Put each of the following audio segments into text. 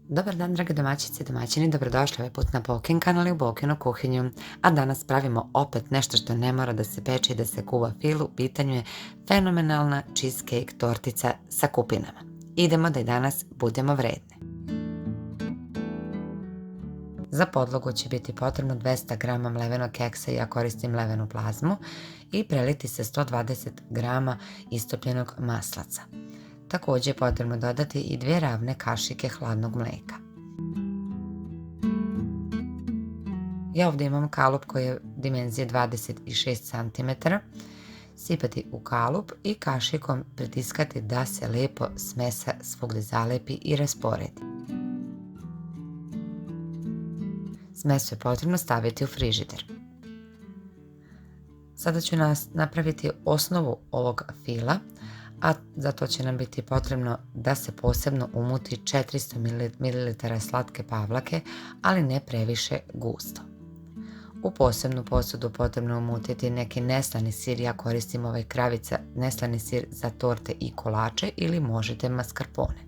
Dobar dan, drage domaćice i domaćini, dobrodošli ovaj put na Bokin kanal i u Bokinu kuhinju. A danas pravimo opet nešto što ne mora da se peče i da se kuva fil. U pitanju je fenomenalna cheesecake tortica sa kupinama. Idemo da i danas budemo vredne. Za podlogu će biti potrebno 200 g mlevenog keksa, ja koristim mlevenu plazmu, i preliti se 120 g istopljenog maslaca. Također je potrebno dodati i 2 ravne kašike hladnog mlijeka. Ja ovdje imam kalup koji je dimenzije 26 cm. Sipati u kalup i kašikom pritiskati da se lijepo smesa svugdje zalepi i rasporedi. Smesu je potrebno staviti u frižider. Sada ću napraviti osnovu ovog fila, a za to će nam biti potrebno da se posebno umuti 400 ml slatke pavlake, ali ne previše gusto. U posebnu posudu potrebno umutiti neki neslani sir, ja koristim ovaj Kravica neslani sir za torte i kolače, ili možete mascarpone.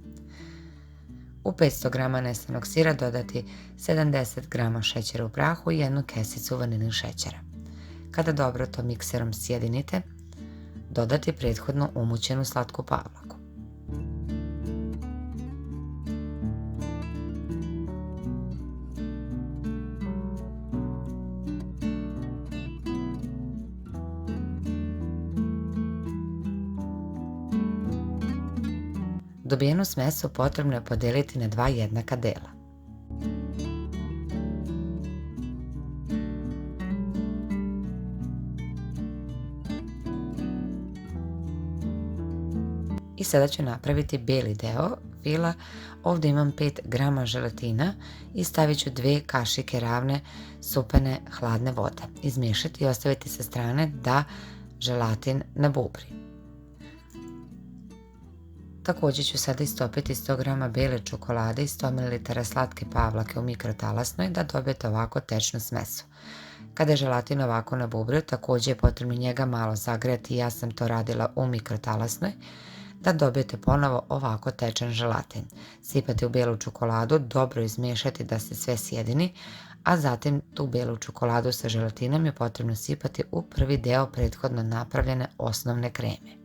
U 500 g neslanog sira dodati 70 g šećera u prahu i 1 kesicu vanilin šećera. Kada dobro to mikserom sjedinite, dodati prethodno umućenu slatku pavlaku. Dobijenu smesu potrebno je podijeliti na 2 jednaka dela. I sada ću napraviti bijeli deo fila. Ovdje imam 5 g želatina i stavit ću 2 kašike ravne supene hladne vode. Izmiješati i ostaviti sa strane da želatin nabubri. Također ću sada istopiti 100 g bijele čokolade i 100 ml slatke pavlake u mikrotalasnoj da dobijete ovako tečnu smesu. Kada je želatin ovako nabubrio, također je potrebno njega malo zagrejati, ja sam to radila u mikrotalasnoj, da dobijete ponovo ovako tečan želatin. Sipati u bijelu čokoladu, dobro izmiješati da se sve sjedini, a zatim tu bijelu čokoladu sa želatinom je potrebno sipati u prvi deo prethodno napravljene osnovne kreme.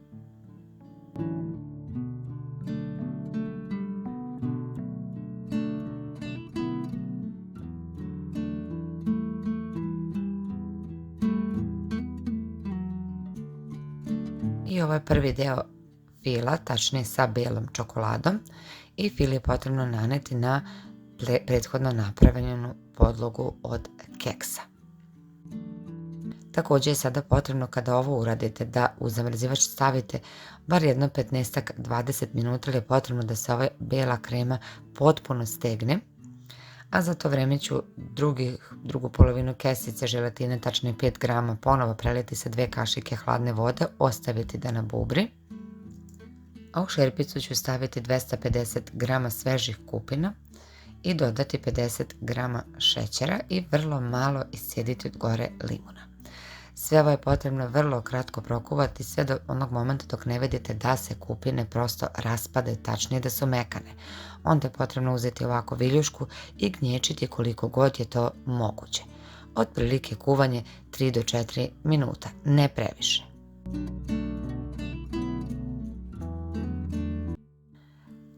I ovo je prvi deo fila, tačnije sa bijelom čokoladom, i fil je potrebno naneti na prethodno napravljenu podlogu od keksa. Također je sada potrebno, kada ovo uradite, da u zamrzivač stavite bar jedno 15-20 minuta, jer je potrebno da se ova bijela krema potpuno stegne, a za to vrijeme ću drugu polovinu kesice želatine, tačnije 5 g, ponovo preliti sa 2 kašike hladne vode, ostaviti da nabubri. A u šerpicu ću staviti 250 g svežih kupina i dodati 50 g šećera i vrlo malo iscijediti od gore limuna. Sve ovo je potrebno vrlo kratko prokuvati, sve do onog momenta dok ne vidite da se kupine prosto raspadaju, tačnije da su mekane. Onda je potrebno uzeti ovako viljušku i gnječiti koliko god je to moguće. Otprilike kuvanje 3 do 4 minuta, ne previše.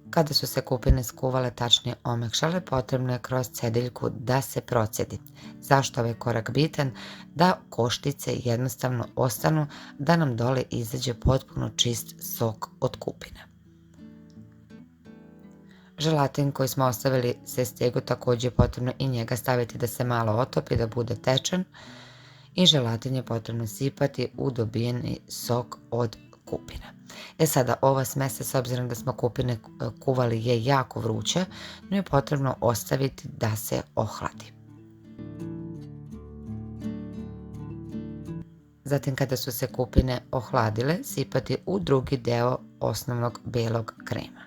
Kada su se kupine skuvale, tačnije omekšale, potrebno je kroz cediljku da se procedi. Zašto ovaj korak bitan? Da koštice jednostavno ostanu, da nam dole izađe potpuno čist sok od kupina. Želatin koji smo ostavili se stegu, također je potrebno i njega staviti da se malo otopi, da bude tečan, i želatin je potrebno sipati u dobijeni sok od kupina. Sada ova smesa, s obzirom da smo kupine kuvali, je jako vruća, no je potrebno ostaviti da se ohladi. Zatim, kada su se kupine ohladile, sipati u drugi deo osnovnog bijelog krema.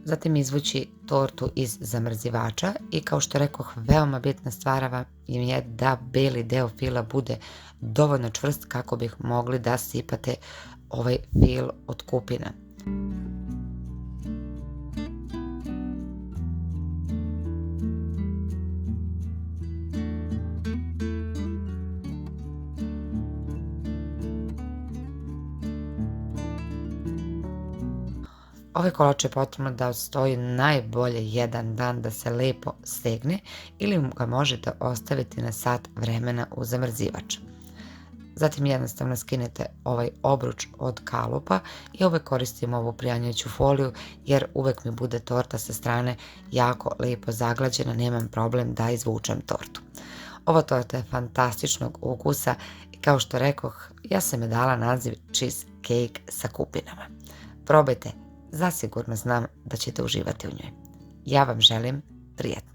Zatim izvući tortu iz zamrzivača i kao što rekoh, veoma bitna stvar vam je da beli deo fila bude dovoljno čvrst kako bih mogli da sipate ovaj fil od kupina. Ovaj kolač je potrebno da stoji najbolje 1 dan da se lepo stegne ili ga možete ostaviti na sat vremena u zamrzivač. Zatim jednostavno skinete ovaj obruč od kalupa i uvek koristim ovu prijanjajuću foliju jer uvek mi bude torta sa strane jako lepo zaglađena, nemam problem da izvučem tortu. Ova torta je fantastičnog ukusa i kao što rekoh, ja sam je dala naziv cheesecake sa kupinama. Probajte, zasigurno znam da ćete uživati u njoj. Ja vam želim prijetno.